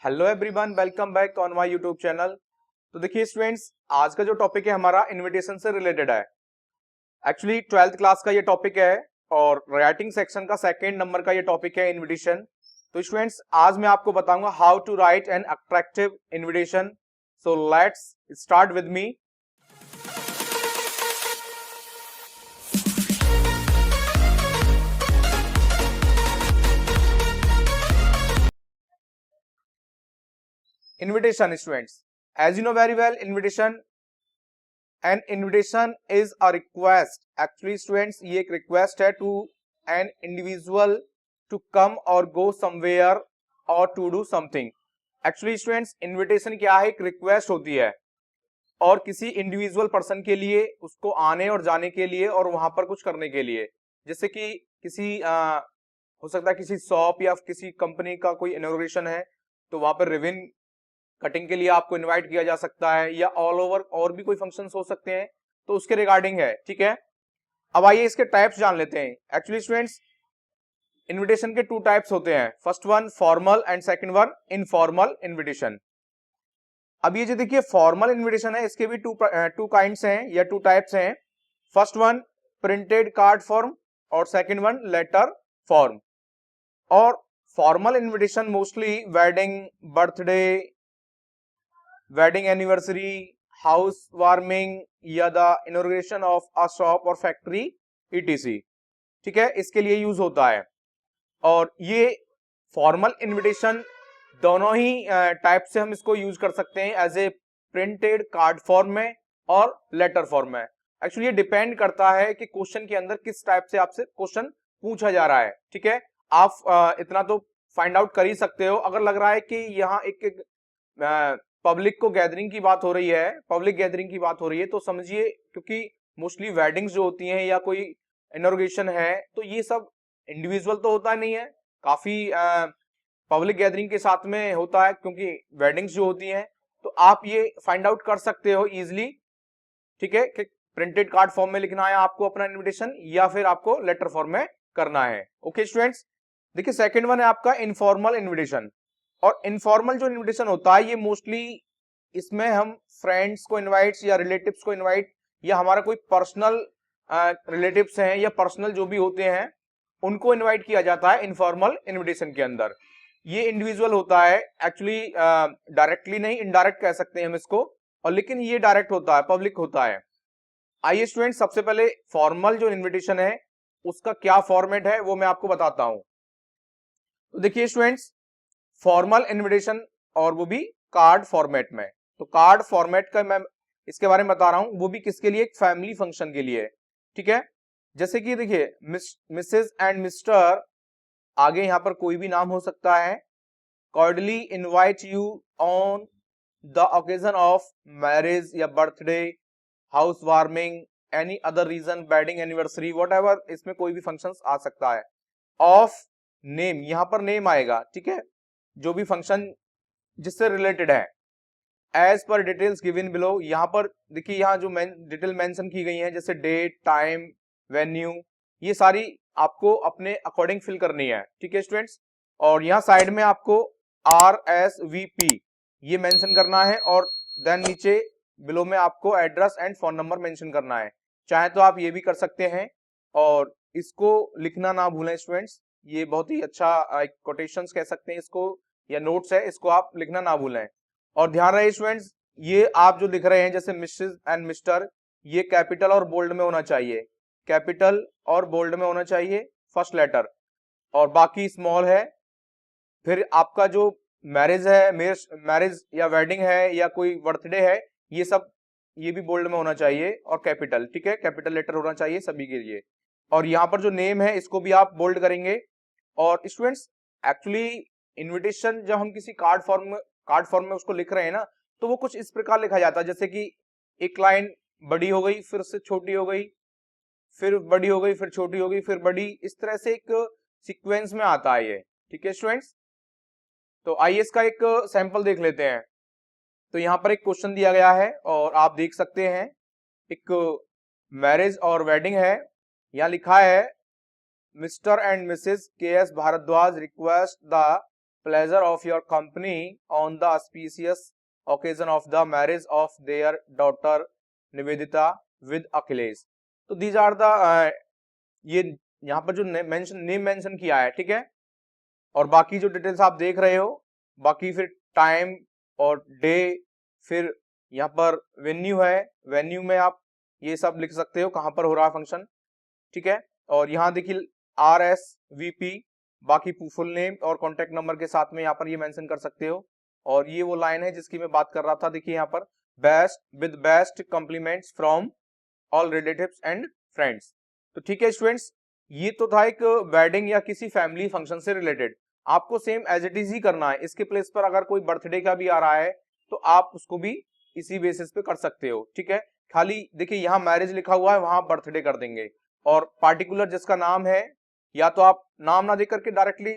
Hello everyone, welcome back on my YouTube channel. तो देखिए students, आज का जो टॉपिक है हमारा इनविटेशन से रिलेटेड है। एक्चुअली 12th क्लास का ये टॉपिक है और राइटिंग सेक्शन का सेकंड नंबर का ये टॉपिक है इनविटेशन। तो स्टूडेंट्स, आज मैं आपको बताऊंगा how to write an attractive invitation. So let's start with me. Invitation students, as you know very well, an invitation is a request. Actually students, ये एक request है to an individual to come or go somewhere or to do something. Actually students, invitation क्या है? एक request होती है और किसी इंडिविजुअल पर्सन के लिए, उसको आने और जाने के लिए और वहां पर कुछ करने के लिए। जैसे कि किसी हो सकता है किसी शॉप या किसी कंपनी का कोई इनॉग्रेशन है तो वहां पर रिबन कटिंग के लिए आपको इनवाइट किया जा सकता है, या ऑल ओवर और भी कोई फंक्शंस हो सकते हैं, तो उसके रिगार्डिंग है। ठीक है, अब आइए इसके टाइप्स जान लेते हैं। एक्चुअली स्टूडेंट्स, इनविटेशन के टू टाइप्स होते हैं, first one formal and second one informal invitation. अब ये जो देखिए फॉर्मल इनविटेशन है, इसके भी टू काइंड्स हैं या टू टाइप्स हैं। First one printed card form और सेकंड वन लेटर फॉर्म। और formal invitation mostly wedding, birthday, wedding anniversary, house warming या the inauguration of a shop और फैक्ट्री ईटीसी, ठीक है, इसके लिए यूज होता है। और ये फॉर्मल इनविटेशन दोनों ही टाइप से हम इसको यूज कर सकते हैं, as a printed card form में और लेटर फॉर्म में। एक्चुअली ये डिपेंड करता है कि क्वेश्चन के अंदर किस टाइप से आपसे क्वेश्चन पूछा जा रहा है। ठीक है, आप इतना तो फाइंड आउट कर ही सकते हो। अगर लग रहा है कि यहाँ एक पब्लिक को गैदरिंग की बात हो रही है, पब्लिक गैदरिंग की बात हो रही है, तो समझिए, क्योंकि मोस्टली वेडिंग्स जो होती हैं या कोई इनॉग्रेशन है, तो ये सब इंडिविजुअल तो होता नहीं है, काफी पब्लिक गैदरिंग के साथ में होता है, क्योंकि वेडिंग्स जो होती हैं। तो आप ये फाइंड आउट कर सकते हो इजिली, ठीक है, कि प्रिंटेड कार्ड फॉर्म में लिखना है आपको अपना इनविटेशन या फिर आपको लेटर फॉर्म में करना है। ओके स्टूडेंट्स, देखिए सेकंड वन है आपका इनफॉर्मल इनविटेशन। और इनफॉर्मल जो इनविटेशन होता है, ये मोस्टली इसमें हम फ्रेंड्स को इनवाइट्स या रिलेटिव्स को इनवाइट, या हमारा कोई पर्सनल रिलेटिव्स हैं या पर्सनल जो भी होते हैं, उनको इनवाइट किया जाता है इनफॉर्मल इनविटेशन के अंदर। ये इंडिविजुअल होता है, एक्चुअली डायरेक्टली नहीं, इनडायरेक्ट कह सकते हैं हम इसको, और लेकिन ये डायरेक्ट होता है, पब्लिक होता है। आइए स्टूडेंट, सबसे पहले फॉर्मल जो इनविटेशन है उसका क्या फॉर्मेट है वो मैं आपको बताता हूं। तो देखिए स्टूडेंट्स, फॉर्मल इनविटेशन और वो भी कार्ड फॉर्मेट में। तो कार्ड फॉर्मेट का मैं इसके बारे में बता रहा हूं, वो भी किसके लिए? एक फैमिली फंक्शन के लिए। ठीक है, जैसे कि देखिए मिसेस एंड मिस्टर, आगे यहां पर कोई भी नाम हो सकता है, cordially invite you on the occasion of marriage या birthday, house warming, any other reason, wedding anniversary, whatever, इसमें कोई भी फंक्शन आ सकता है। ऑफ नेम, यहां पर नेम आएगा, ठीक है, जो भी फंक्शन जिससे रिलेटेड है, as per details given below. यहां पर देखिए, यहाँ जो डिटेल मेंशन की गई है, जैसे डेट, टाइम, वेन्यू, ये सारी आपको अपने अकॉर्डिंग फिल करनी है। ठीक है स्टूडेंट्स, और यहाँ साइड में आपको RSVP ये मेंशन करना है, और देन नीचे बिलो में आपको address and phone number mention करना है। चाहे तो आप ये भी कर सकते हैं, और इसको लिखना ना भूलें स्टूडेंट्स, ये बहुत ही अच्छा कोटेशंस कह सकते हैं इसको, या नोट्स है, इसको आप लिखना ना भूलें। और ध्यान रहे स्टूडेंट्स, ये आप जो लिख रहे हैं जैसे मिसेस एंड मिस्टर, ये कैपिटल और बोल्ड में होना चाहिए, कैपिटल और बोल्ड में होना चाहिए फर्स्ट लेटर, और बाकी स्मॉल है। फिर आपका जो मैरिज है, मैरिज या वेडिंग है या कोई बर्थडे है, ये सब ये भी बोल्ड में होना चाहिए और कैपिटल, ठीक है, कैपिटल लेटर होना चाहिए सभी के लिए। और यहाँ पर जो नेम है इसको भी आप बोल्ड करेंगे। और स्टूडेंट्स, एक्चुअली इनविटेशन जब हम किसी कार्ड फॉर्म में उसको लिख रहे हैं ना, तो वो कुछ इस प्रकार लिखा जाता है, जैसे कि एक लाइन बड़ी हो गई, फिर से छोटी हो गई, फिर बड़ी हो गई, फिर छोटी हो गई, फिर बड़ी, इस तरह से एक सीक्वेंस में आता है ये। ठीक है स्टूडेंट्स, तो आइए इसका एक सैंपल देख लेते हैं। तो यहाँ पर एक क्वेश्चन दिया गया है और आप देख सकते हैं, एक मैरिज और वेडिंग है, यहाँ लिखा है Mr and Mrs KS Bhardwaj request the pleasure of your company on the auspicious occasion of the marriage of their daughter Nivedita with Akhilesh। तो these are the ये यहाँ पर जो नेम मेंशन किया है, ठीक है, और बाकी जो डिटेल्स आप देख रहे हो, बाकी फिर टाइम और डे, फिर यहाँ पर वेन्यू है, वेन्यू में आप ये सब लिख सकते हो कहाँ पर हो रहा है फंक्शन, ठीक है। और यहाँ देखिए RSVP, बाकी फुल नेम और कॉन्टेक्ट नंबर के साथ में यहाँ पर ये मेंशन कर सकते हो। और ये वो लाइन है जिसकी मैं बात कर रहा था, देखिए यहाँ पर best compliments from all relatives and friends. तो ठीक है स्टूडेंट्स, ये तो था एक वेडिंग या किसी फैमिली फंक्शन से रिलेटेड। आपको सेम एज इट इज ही करना है। इसके प्लेस पर अगर कोई बर्थडे का भी आ रहा है तो आप उसको भी इसी बेसिस पे कर सकते हो, ठीक है। खाली देखिए यहाँ मैरिज लिखा हुआ है, वहां बर्थडे कर देंगे। और पार्टिकुलर जिसका नाम है, या तो आप नाम ना देकर के डायरेक्टली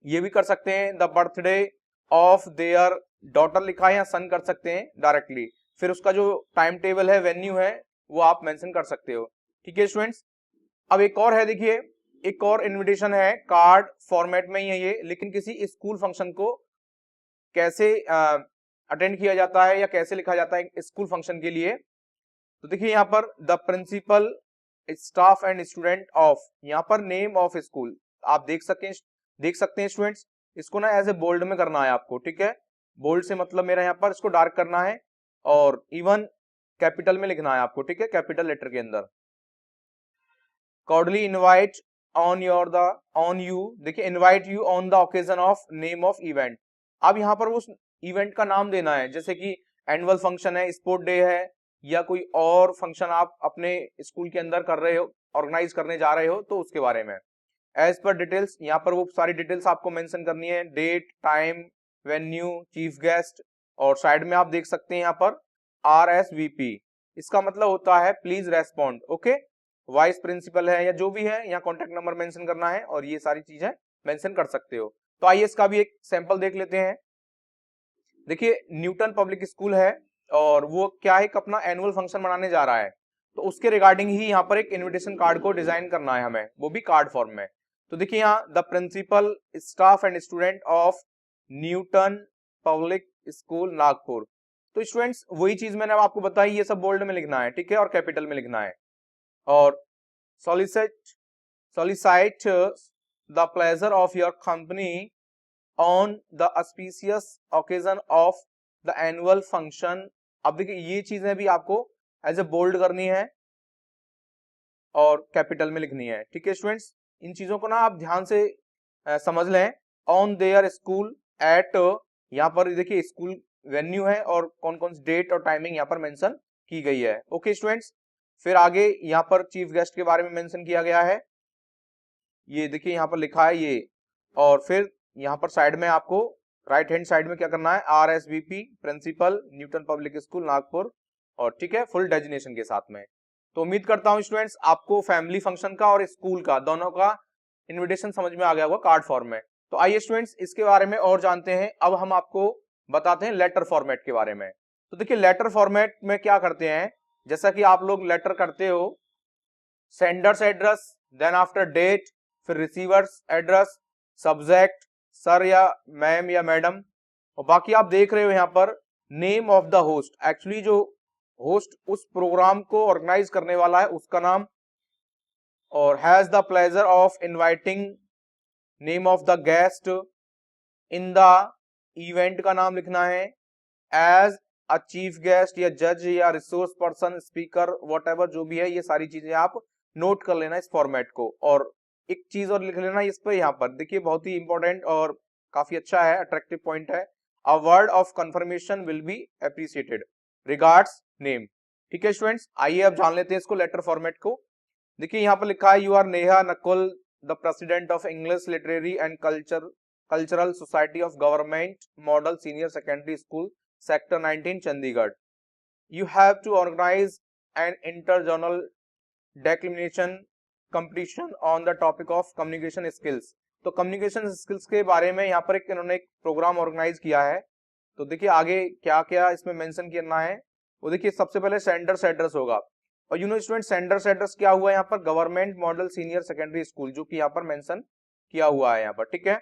ये भी कर सकते हैं, the birthday of their daughter लिखा है या सन कर सकते हैं डायरेक्टली। फिर उसका जो टाइम टेबल है, वेन्यू है, वो आप मेंशन कर सकते हो, ठीक है स्टूडेंट्स। अब एक और है, देखिए एक और इनविटेशन है, कार्ड फॉर्मेट में ही है ये, लेकिन किसी स्कूल फंक्शन को कैसे अटेंड किया जाता है या कैसे लिखा जाता है स्कूल फंक्शन के लिए। तो देखिए यहाँ पर the principal staff and student of, यहाँ पर नेम ऑफ स्कूल आप देख सकते हैं स्टूडेंट्स। इसको ना एज ए बोल्ड में करना है आपको, ठीक है। बोल्ड से मतलब मेरा यहाँ पर इसको डार्क करना है और इवन कैपिटल में लिखना है आपको, ठीक है, कैपिटल लेटर के अंदर। कॉर्डली इनवाइट ऑन यू, देखिए invite you on the occasion of name of event. अब यहाँ पर उस इवेंट का नाम देना है, जैसे कि एनुअल फंक्शन है, स्पोर्ट डे है, या कोई और फंक्शन आप अपने स्कूल के अंदर कर रहे हो, ऑर्गेनाइज करने जा रहे हो, तो उसके बारे में एज पर डिटेल्स यहाँ पर वो सारी डिटेल्स आपको मेंशन करनी है, date, time, venue, chief guest. और साइड में आप देख सकते हैं यहाँ पर RSVP, इसका मतलब होता है please respond, okay. Vice principal है या जो भी है, यहाँ कॉन्टेक्ट नंबर मेंशन करना है और ये सारी चीजें मेंशन कर सकते हो। तो आइए इसका भी एक सैंपल देख लेते हैं। देखिए न्यूटन पब्लिक स्कूल है और वो क्या है, अपना एनुअल फंक्शन मनाने जा रहा है, तो उसके रिगार्डिंग ही यहाँ पर एक इनविटेशन कार्ड को डिजाइन करना है हमें, वो भी कार्ड फॉर्म में। तो देखिए यहाँ the principal staff and student of Newton public school Nagpur. तो स्टूडेंट्स वही चीज मैंने आपको बताई, ये सब बोल्ड में लिखना है, ठीक है, और कैपिटल में लिखना है। और solicit the pleasure of your company on the auspicious occasion of the annual function। अब देखिए ये चीजें भी आपको एज ए बोल्ड करनी है और कैपिटल में लिखनी है, ठीक है स्टूडेंट्स। इन चीजों को ना आप ध्यान से समझ लें। ऑन देयर स्कूल एट, यहाँ पर देखिए स्कूल वेन्यू है और कौन कौन सी डेट और टाइमिंग यहाँ पर मेंशन की गई है, ओके स्टूडेंट्स। फिर आगे यहाँ पर चीफ गेस्ट के बारे में मेंशन किया गया है, ये देखिए यहाँ पर लिखा है ये। और फिर यहाँ पर साइड में आपको राइट हैंड साइड में क्या करना है, RSVP principal Newton public school Nagpur, और ठीक है फुल डेजिग्नेशन के साथ में। तो उम्मीद करता हूँ स्टूडेंट्स आपको फैमिली फंक्शन का और स्कूल का दोनों का इनविटेशन समझ में आ गया होगा कार्ड फॉर्म में। तो आइए स्टूडेंट्स इसके बारे में और जानते हैं। अब हम आपको बताते हैं लेटर फॉर्मेट के बारे में। तो देखिए लेटर फॉर्मेट में क्या करते हैं, जैसा कि आप लोग लेटर करते हो, sender's address, then after date, फिर रिसीवर्स एड्रेस, सब्जेक्ट सर या मैम या मैडम, और बाकी आप देख रहे हो यहाँ पर name of the host, actually जो होस्ट उस प्रोग्राम को ऑर्गेनाइज करने वाला है उसका नाम, और has the pleasure of inviting name of the guest in the event का नाम लिखना है, एज अ चीफ गेस्ट या जज या रिसोर्स पर्सन, स्पीकर, व्हाटएवर जो भी है, ये सारी चीजें आप नोट कर लेना इस फॉर्मेट को। और एक चीज और लिख लेना इस पर, यहाँ पर देखिए बहुत ही इंपॉर्टेंट और काफी अच्छा है, अट्रैक्टिव पॉइंट है, a word of confirmation will be appreciated, regards name. ठीक है स्टूडेंट्स, आइए अब जान लेते हैं इसको लेटर फॉर्मेट को। देखिए यहाँ पर लिखा है, you are Neha Nakul the president of English literary and cultural society of government model senior secondary school sector 19 Chandigarh. You have to organize an inter-journal declamation competition on the topic of communication skills। तो communication skills के बारे में यहाँ पर इन्होंने एक programme organise किया है। तो देखिए आगे क्या क्या इसमें मेंशन करना है, वो देखिए सबसे पहले सेंडर्स एड्रेस होगा। और you know student sender's address क्या हुआ यहाँ पर, government model senior secondary school, जो कि यहाँ पर मेंशन किया हुआ है यहाँ पर, ठीक है।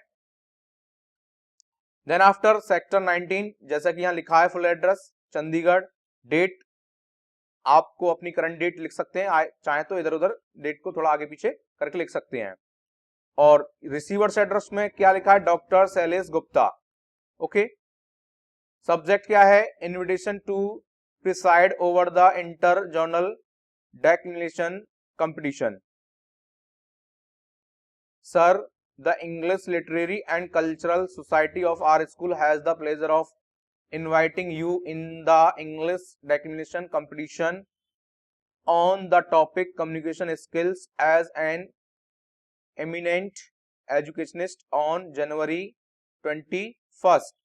देन आफ्टर सेक्टर 19, जैसा कि यहाँ लिखा है फुल एड्रेस चंडीगढ़, डेट आपको अपनी करंट डेट लिख सकते हैं, चाहे तो इधर उधर डेट को थोड़ा आगे पीछे करके लिख सकते हैं। और रिसीवर्स एड्रेस में क्या लिखा है, doctor Shailesh Gupta. Okay, subject क्या है, invitation to preside over the inter journal declaration competition. Sir, the English literary and cultural society of our school has the pleasure of inviting you in the English declamation competition on the topic communication skills as an eminent educationist on January 21st,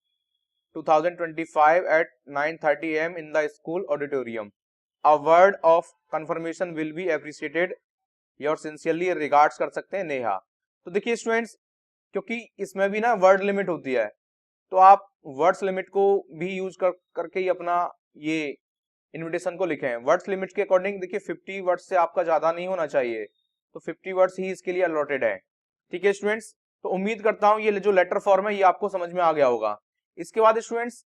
2025 at 9:30 am in the school auditorium. A word of confirmation will be appreciated. Your sincerely regards कर सकते हैं नेहा। तो देखिए students, क्योंकि इसमें भी ना word limit होती है, तो आप वर्ड्स लिमिट को भी यूज करके ही अपना ये इनविटेशन को लिखें। वर्ड्स लिमिट के अकॉर्डिंग देखिए 50 वर्ड्स से आपका ज्यादा नहीं होना चाहिए, तो 50 वर्ड्स ही इसके लिए अलॉटेड है। ठीक है स्टूडेंट्स, तो उम्मीद करता हूं ये जो लेटर फॉर्म है ये आपको समझ में आ गया होगा। इसके बाद स्टूडेंट्स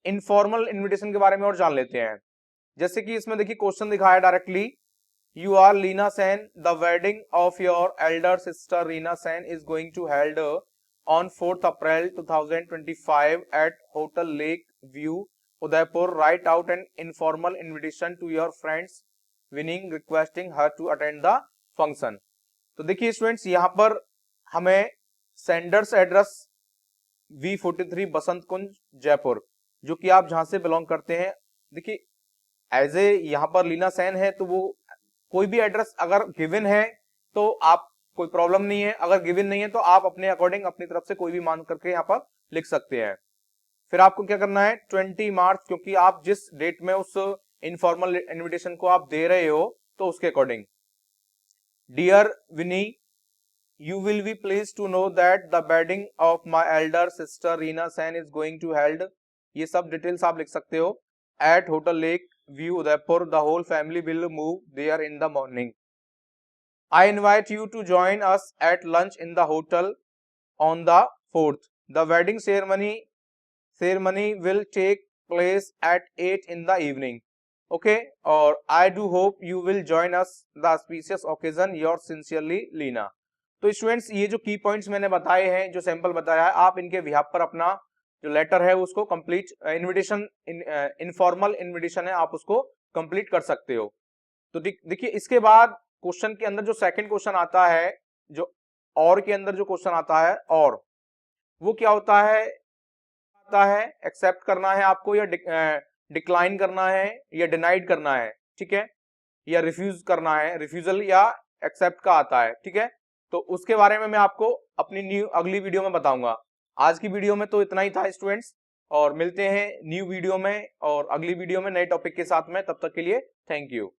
इनफॉर्मल इन्विटेशन के बारे में और जान लेते हैं। जैसे कि इसमें देखिए क्वेश्चन दिखाया directly, you are Leena Sen, the wedding of your elder sister Reena Sen is going to held on 4th April 2025 at Hotel Lake View, Udaipur. Write out an informal invitation to your friends winning requesting her to attend the function. तो देखिए students, यहाँ पर हमें sender's address V43 बसंत कुंज जयपुर, जो कि आप जहां से बिलोंग करते हैं, देखिए एज ए यहाँ पर लीना सेन है, तो वो कोई भी एड्रेस अगर गिवन है तो आप कोई प्रॉब्लम नहीं है, अगर गिवन नहीं है तो आप अपने अकॉर्डिंग अपनी तरफ से कोई भी मान करके यहाँ पर लिख सकते हैं। फिर आपको क्या करना है, 20 मार्च, क्योंकि आप जिस डेट में उस इनफॉर्मल इनविटेशन को आप दे रहे हो तो उसके according, dear Vinni, you will be please to know that the wedding of my elder sister Reena Sen is going to held, ये सब डिटेल्स आप लिख सकते हो, at hotel lake view Udaipur, the whole family will move there in the morning. I invite you to join us at lunch in the hotel on the 4th. The wedding ceremony will take place at 8 in the evening. Okay, or I do hope you will join us the auspicious occasion. Yours sincerely, Lina. तो students, ये जो की points मैंने बताए हैं, जो sample बताया है, आप इनके बिहाफ पर अपना जो लेटर है उसको कंप्लीट, इनविटेशन इनफॉर्मल इनविटेशन है, आप उसको कंप्लीट कर सकते हो। तो देखिए इसके बाद क्वेश्चन के अंदर जो सेकंड क्वेश्चन आता है, जो और के अंदर जो क्वेश्चन आता है, और वो क्या होता है, एक्सेप्ट करना है आपको या डिक्लाइन करना है या डिनाइड करना है, ठीक है, या रिफ्यूज करना है, रिफ्यूजल या एक्सेप्ट का आता है। ठीक है, तो उसके बारे में मैं आपको अपनी अगली वीडियो में बताऊंगा। आज की वीडियो में तो इतना ही था स्टूडेंट्स, और मिलते हैं न्यू वीडियो में और अगली वीडियो में नए टॉपिक के साथ में। तब तक के लिए थैंक यू।